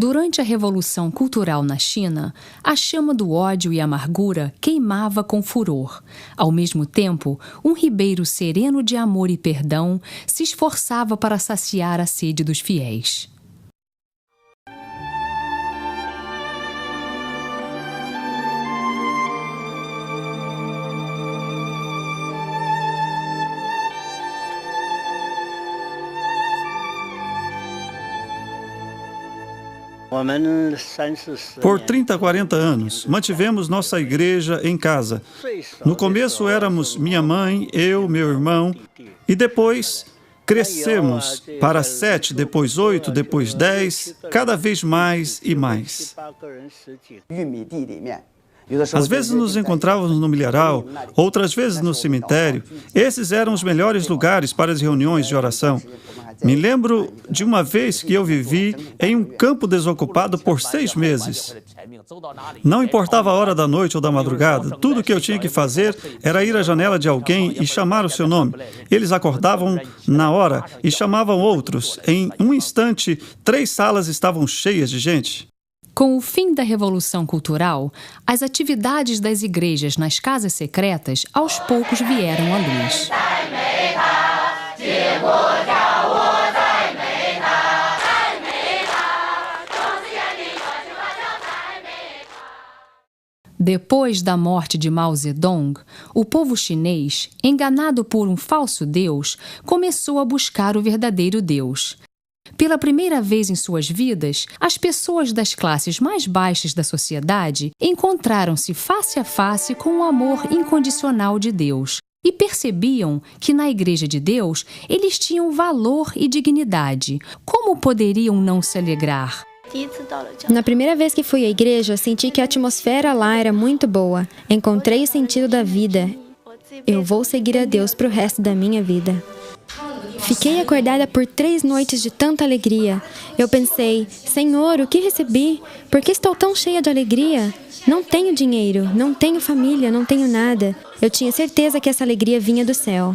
Durante a Revolução Cultural na China, a chama do ódio e amargura queimava com furor. Ao mesmo tempo, um ribeiro sereno de amor e perdão se esforçava para saciar a sede dos fiéis. Por 30, 40 anos, mantivemos nossa igreja em casa. No começo éramos minha mãe, eu, meu irmão, e depois crescemos para 7, depois 8, depois 10, cada vez mais e mais. Às vezes nos encontrávamos no milharal, outras vezes no cemitério. Esses eram os melhores lugares para as reuniões de oração. Me lembro de uma vez que eu vivi em um campo desocupado por 6 meses. Não importava a hora da noite ou da madrugada, tudo o que eu tinha que fazer era ir à janela de alguém e chamar o seu nome. Eles acordavam na hora e chamavam outros. Em um instante, 3 salas estavam cheias de gente. Com o fim da Revolução Cultural, as atividades das igrejas nas casas secretas aos poucos vieram à luz. Depois da morte de Mao Zedong, o povo chinês, enganado por um falso Deus, começou a buscar o verdadeiro Deus. Pela primeira vez em suas vidas, as pessoas das classes mais baixas da sociedade encontraram-se face a face com o amor incondicional de Deus e percebiam que na Igreja de Deus eles tinham valor e dignidade. Como poderiam não se alegrar? Na primeira vez que fui à igreja, senti que a atmosfera lá era muito boa. Encontrei o sentido da vida. Eu vou seguir a Deus para o resto da minha vida. Fiquei acordada por 3 noites de tanta alegria. Eu pensei, Senhor, o que recebi? Por que estou tão cheia de alegria? Não tenho dinheiro, não tenho família, não tenho nada. Eu tinha certeza que essa alegria vinha do céu.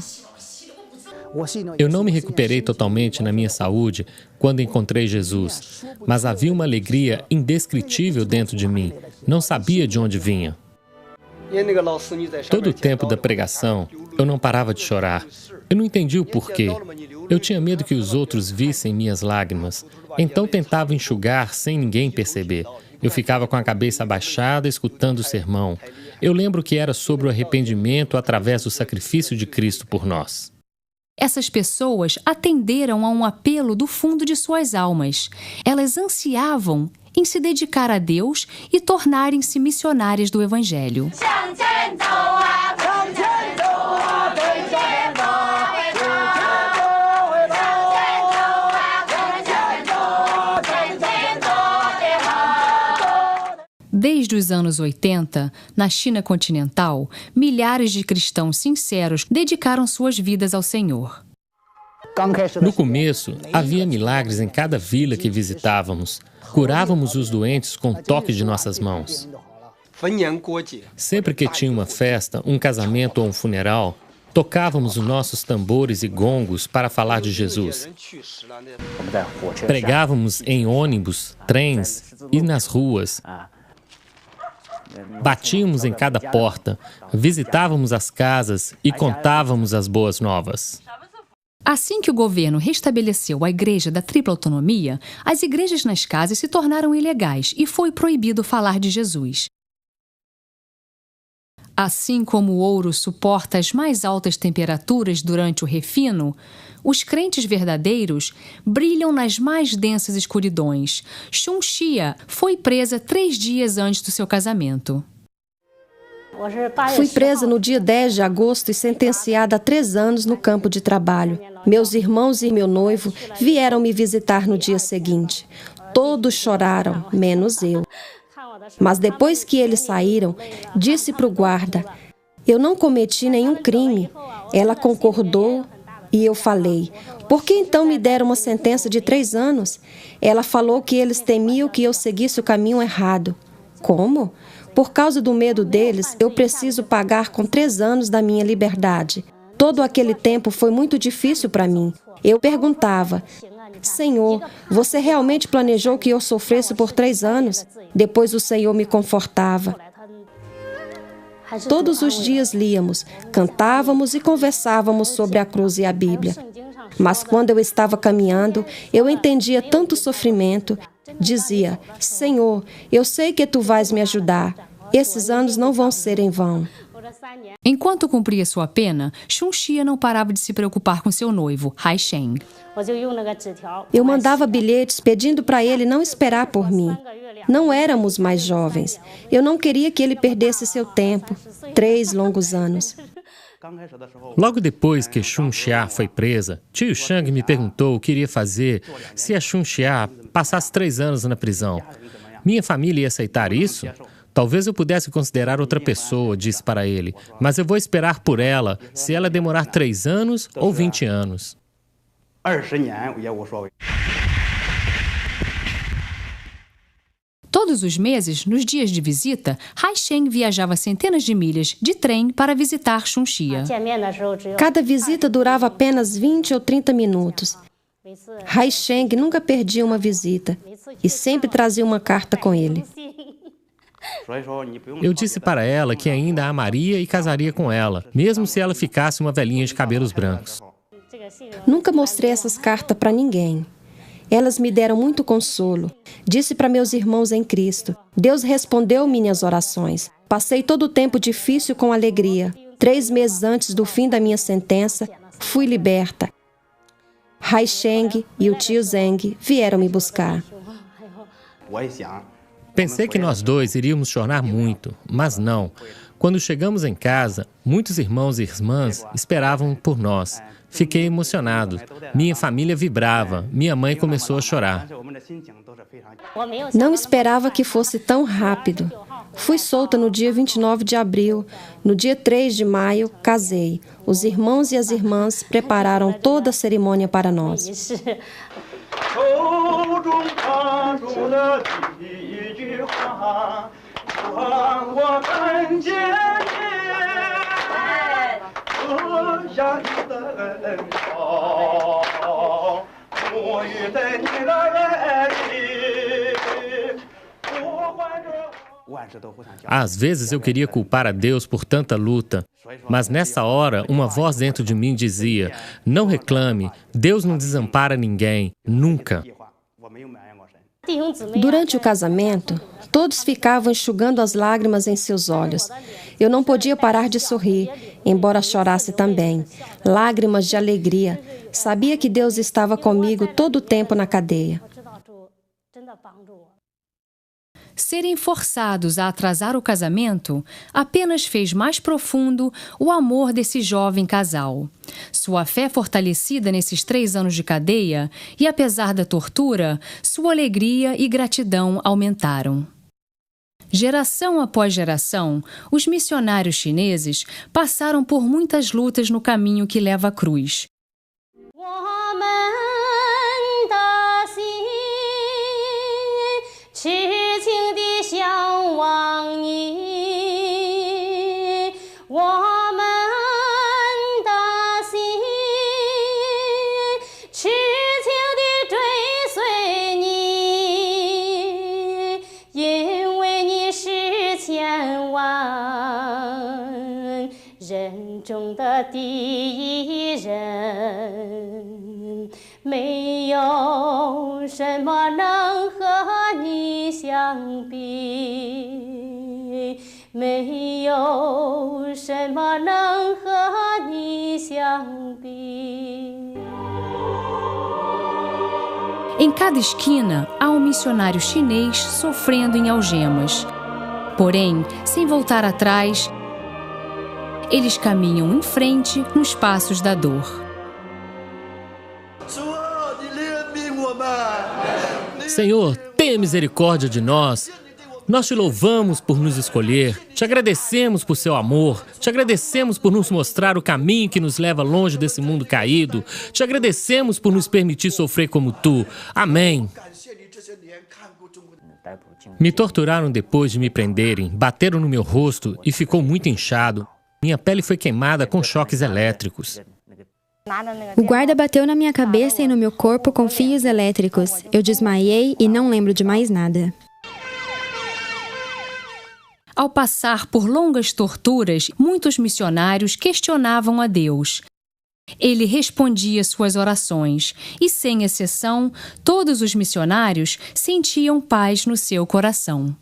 Eu não me recuperei totalmente na minha saúde quando encontrei Jesus, mas havia uma alegria indescritível dentro de mim. Não sabia de onde vinha. Todo o tempo da pregação, eu não parava de chorar. Eu não entendi o porquê. Eu tinha medo que os outros vissem minhas lágrimas. Então tentava enxugar sem ninguém perceber. Eu ficava com a cabeça abaixada, escutando o sermão. Eu lembro que era sobre o arrependimento através do sacrifício de Cristo por nós. Essas pessoas atenderam a um apelo do fundo de suas almas. Elas ansiavam em se dedicar a Deus e tornarem-se missionárias do Evangelho. Desde os anos 80, na China continental, milhares de cristãos sinceros dedicaram suas vidas ao Senhor. No começo, havia milagres em cada vila que visitávamos. Curávamos os doentes com o toque de nossas mãos. Sempre que tinha uma festa, um casamento ou um funeral, tocávamos os nossos tambores e gongos para falar de Jesus. Pregávamos em ônibus, trens e nas ruas. Batíamos em cada porta, visitávamos as casas e contávamos as boas novas. Assim que o governo restabeleceu a Igreja da Tripla Autonomia, as igrejas nas casas se tornaram ilegais e foi proibido falar de Jesus. Assim como o ouro suporta as mais altas temperaturas durante o refino, os crentes verdadeiros brilham nas mais densas escuridões. Chun Xia foi presa 3 dias antes do seu casamento. Fui presa no dia 10 de agosto e sentenciada a 3 anos no campo de trabalho. Meus irmãos e meu noivo vieram me visitar no dia seguinte. Todos choraram, menos eu. Mas depois que eles saíram, disse para o guarda, eu não cometi nenhum crime. Ela concordou e eu falei, por que então me deram uma sentença de 3 anos? Ela falou que eles temiam que eu seguisse o caminho errado. Como? Por causa do medo deles, eu preciso pagar com 3 anos da minha liberdade. Todo aquele tempo foi muito difícil para mim. Eu perguntava: Senhor, você realmente planejou que eu sofresse por 3 anos? Depois o Senhor me confortava. Todos os dias líamos, cantávamos e conversávamos sobre a cruz e a Bíblia. Mas quando eu estava caminhando, eu entendia tanto sofrimento. Dizia: Senhor, eu sei que Tu vais me ajudar. Esses anos não vão ser em vão. Enquanto cumpria sua pena, Chun-Xia não parava de se preocupar com seu noivo, Hai Sheng. Eu mandava bilhetes pedindo para ele não esperar por mim. Não éramos mais jovens. Eu não queria que ele perdesse seu tempo. 3 longos anos. Logo depois que Chun-Xia foi presa, tio Shang me perguntou o que iria fazer se a Chun-Xia passasse 3 anos na prisão. Minha família ia aceitar isso? Talvez eu pudesse considerar outra pessoa, disse para ele, mas eu vou esperar por ela, se ela demorar 3 anos ou 20 anos. Todos os meses, nos dias de visita, Hai Sheng viajava centenas de milhas de trem para visitar Chun-Xia. Cada visita durava apenas 20 ou 30 minutos. Hai Sheng nunca perdia uma visita e sempre trazia uma carta com ele. Eu disse para ela que ainda a amaria e casaria com ela, mesmo se ela ficasse uma velhinha de cabelos brancos. Nunca mostrei essas cartas para ninguém. Elas me deram muito consolo. Disse para meus irmãos em Cristo: Deus respondeu minhas orações. Passei todo o tempo difícil com alegria. 3 meses antes do fim da minha sentença, fui liberta. Hai Sheng e o tio Zeng vieram me buscar. Pensei que nós dois iríamos chorar muito, mas não. Quando chegamos em casa, muitos irmãos e irmãs esperavam por nós. Fiquei emocionado. Minha família vibrava. Minha mãe começou a chorar. Não esperava que fosse tão rápido. Fui solta no dia 29 de abril. No dia 3 de maio, casei. Os irmãos e as irmãs prepararam toda a cerimônia para nós. Às vezes eu queria culpar a Deus por tanta luta, mas nessa hora uma voz dentro de mim dizia: não reclame, Deus não desampara ninguém, nunca. Durante o casamento, todos ficavam enxugando as lágrimas em seus olhos. Eu não podia parar de sorrir, embora chorasse também. Lágrimas de alegria. Sabia que Deus estava comigo todo o tempo na cadeia. Serem forçados a atrasar o casamento apenas fez mais profundo o amor desse jovem casal. Sua fé fortalecida nesses 3 anos de cadeia e, apesar da tortura, sua alegria e gratidão aumentaram. Geração após geração, os missionários chineses passaram por muitas lutas no caminho que leva à cruz. Em cada esquina há um missionário chinês sofrendo em algemas. Porém, sem voltar atrás, eles caminham em frente nos passos da dor. Senhor, tenha misericórdia de nós. Nós te louvamos por nos escolher, te agradecemos por seu amor, te agradecemos por nos mostrar o caminho que nos leva longe desse mundo caído, te agradecemos por nos permitir sofrer como tu. Amém. Me torturaram depois de me prenderem, bateram no meu rosto e ficou muito inchado. Minha pele foi queimada com choques elétricos. O guarda bateu na minha cabeça e no meu corpo com fios elétricos. Eu desmaiei e não lembro de mais nada. Ao passar por longas torturas, muitos missionários questionavam a Deus. Ele respondia suas orações e, sem exceção, todos os missionários sentiam paz no seu coração.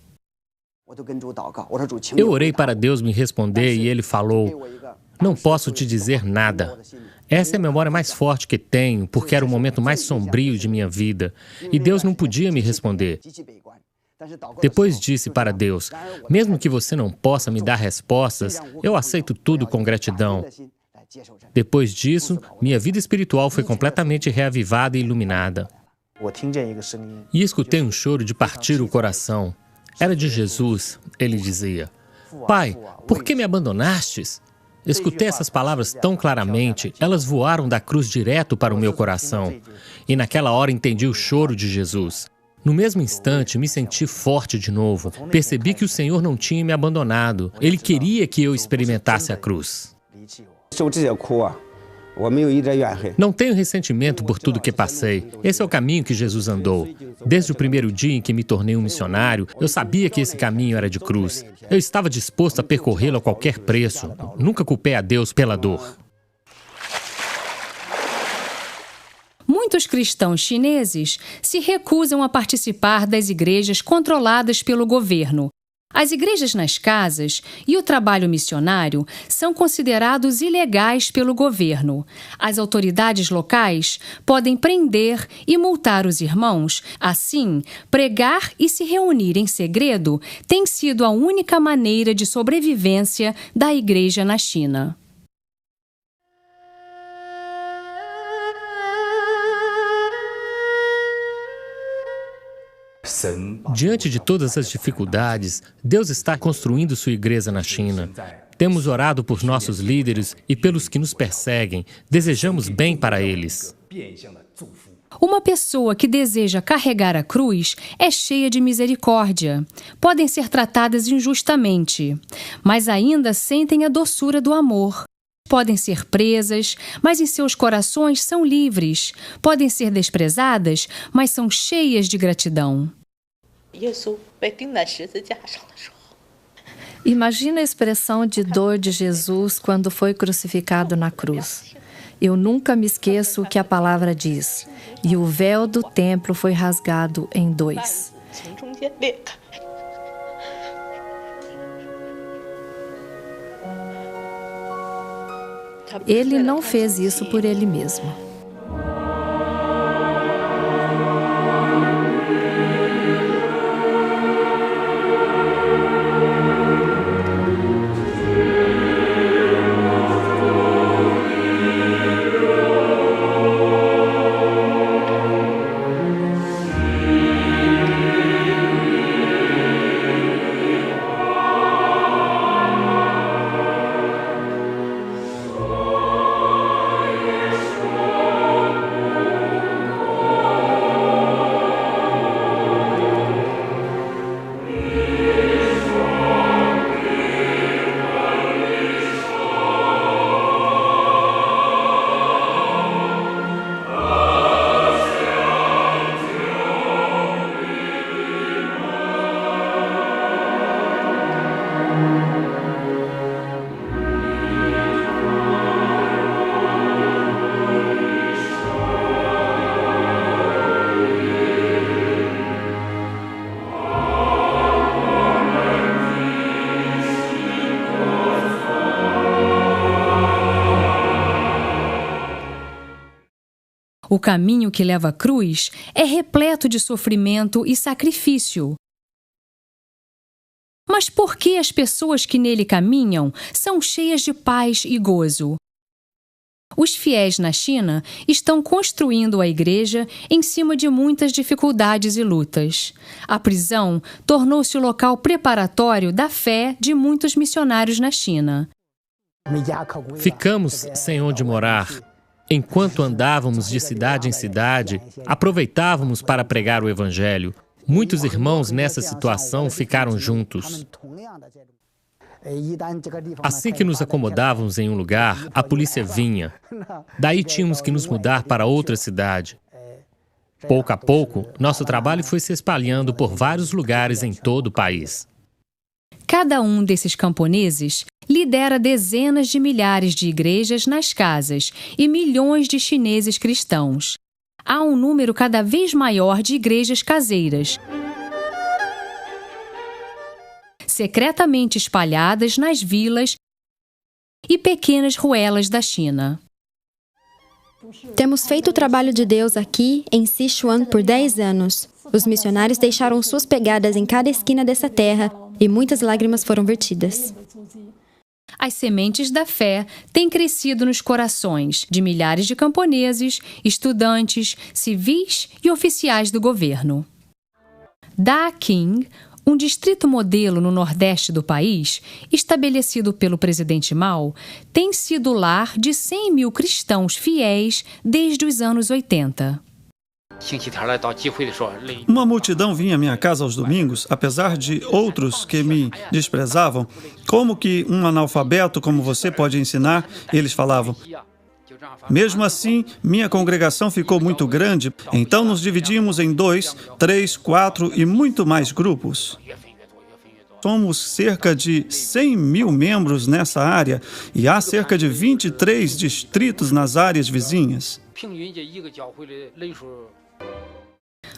Eu orei para Deus me responder e Ele falou: "Não posso te dizer nada. Essa é a memória mais forte que tenho, porque era o momento mais sombrio de minha vida, e Deus não podia me responder." Depois disse para Deus: "Mesmo que você não possa me dar respostas, eu aceito tudo com gratidão." Depois disso, minha vida espiritual foi completamente reavivada e iluminada. E escutei um choro de partir o coração. Era de Jesus. Ele dizia: "Pai, por que me abandonastes?" Escutei essas palavras tão claramente, elas voaram da cruz direto para o meu coração. E naquela hora entendi o choro de Jesus. No mesmo instante, me senti forte de novo. Percebi que o Senhor não tinha me abandonado. Ele queria que eu experimentasse a cruz. Não tenho ressentimento por tudo que passei. Esse é o caminho que Jesus andou. Desde o primeiro dia em que me tornei um missionário, eu sabia que esse caminho era de cruz. Eu estava disposto a percorrê-lo a qualquer preço. Nunca culpei a Deus pela dor. Muitos cristãos chineses se recusam a participar das igrejas controladas pelo governo. As igrejas nas casas e o trabalho missionário são considerados ilegais pelo governo. As autoridades locais podem prender e multar os irmãos. Assim, pregar e se reunir em segredo tem sido a única maneira de sobrevivência da igreja na China. Diante de todas as dificuldades, Deus está construindo sua igreja na China. Temos orado por nossos líderes e pelos que nos perseguem. Desejamos bem para eles. Uma pessoa que deseja carregar a cruz é cheia de misericórdia. Podem ser tratadas injustamente, mas ainda sentem a doçura do amor. Podem ser presas, mas em seus corações são livres. Podem ser desprezadas, mas são cheias de gratidão. Imagina a expressão de dor de Jesus quando foi crucificado na cruz. Eu nunca me esqueço o que a palavra diz. E o véu do templo foi rasgado em dois. Ele não fez isso por ele mesmo. O caminho que leva à cruz é repleto de sofrimento e sacrifício. Mas por que as pessoas que nele caminham são cheias de paz e gozo? Os fiéis na China estão construindo a igreja em cima de muitas dificuldades e lutas. A prisão tornou-se o local preparatório da fé de muitos missionários na China. Ficamos sem onde morar. Enquanto andávamos de cidade em cidade, aproveitávamos para pregar o Evangelho. Muitos irmãos nessa situação ficaram juntos. Assim que nos acomodávamos em um lugar, a polícia vinha. Daí tínhamos que nos mudar para outra cidade. Pouco a pouco, nosso trabalho foi se espalhando por vários lugares em todo o país. Cada um desses camponeses lidera dezenas de milhares de igrejas nas casas e milhões de chineses cristãos. Há um número cada vez maior de igrejas caseiras, secretamente espalhadas nas vilas e pequenas ruelas da China. Temos feito o trabalho de Deus aqui em Sichuan por 10 anos. Os missionários deixaram suas pegadas em cada esquina dessa terra e muitas lágrimas foram vertidas. As sementes da fé têm crescido nos corações de milhares de camponeses, estudantes, civis e oficiais do governo. Da King, um distrito modelo no nordeste do país, estabelecido pelo presidente Mao, tem sido lar de 100 mil cristãos fiéis desde os anos 80. Uma multidão vinha à minha casa aos domingos, apesar de outros que me desprezavam. Como que um analfabeto como você pode ensinar? Eles falavam. Mesmo assim, minha congregação ficou muito grande, então nos dividimos em 2, 3, 4 e muito mais grupos. Somos cerca de 100 mil membros nessa área e há cerca de 23 distritos nas áreas vizinhas.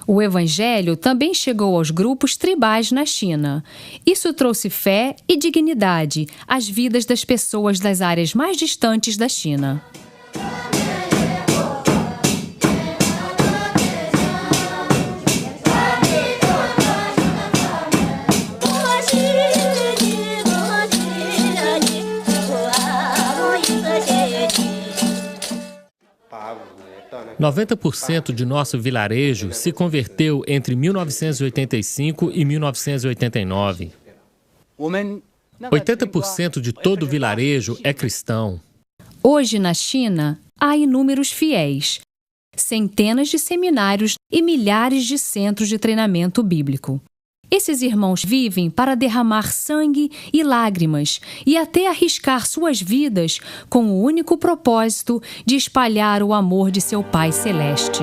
O evangelho também chegou aos grupos tribais na China. Isso trouxe fé e dignidade às vidas das pessoas das áreas mais distantes da China. – 90% de nosso vilarejo se converteu entre 1985 e 1989. 80% de todo o vilarejo é cristão. Hoje, na China, há inúmeros fiéis, centenas de seminários e milhares de centros de treinamento bíblico. Esses irmãos vivem para derramar sangue e lágrimas e até arriscar suas vidas com o único propósito de espalhar o amor de seu Pai Celeste.